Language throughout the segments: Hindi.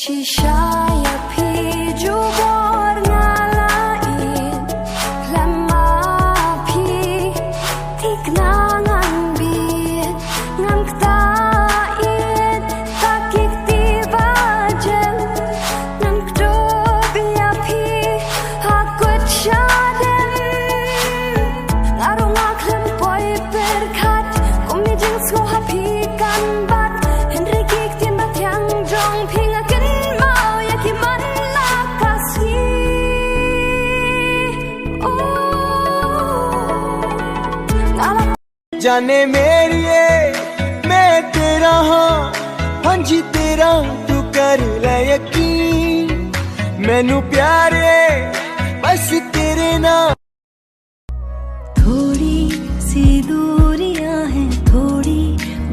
Shisha-yapi jubor ngalain Lamapi tignangan bit Ngam ktain takik tibajen Nam kdobi-yapi hakut syaden Ngarung aklem poi berkat Kumijing suhapi kan bat Henry kik timbat yang jong pingakin जाने मेरिए मैं तेरा हाँ जी तेरा तू कर ले यकीन मैनू प्यारे बस तेरे नाम थोड़ी सी दूरियां हैं थोड़ी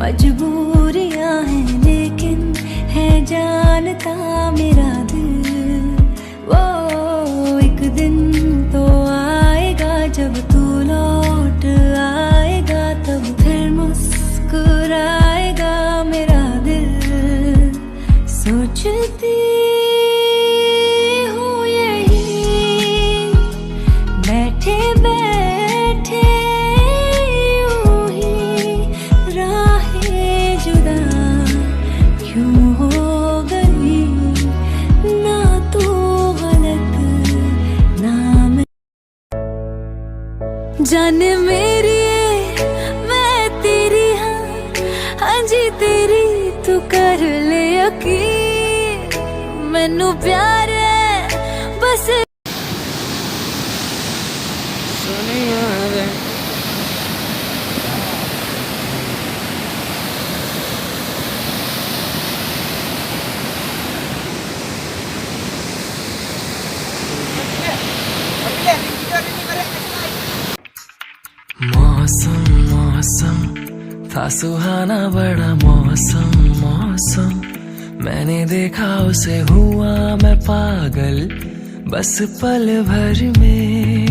मजबूरियां हैं लेकिन है जानता मेरा दिल वो एक दिन तो आएगा जब तू लौट आएगा तब फिर मुस्कुराएगा मेरा दिल सोचती हूँ यही बैठे बैठे यूं ही राहें जुदा क्यों हो गई ना तू गलत ना मैं जाने मेरी हाँ जी तेरी तू कर ले यकीन मैनू प्यार है बस सुनिया रे मौसम मौसम था सुहाना बड़ा मौसम मौसम मैंने देखा उसे हुआ मैं पागल बस पल भर में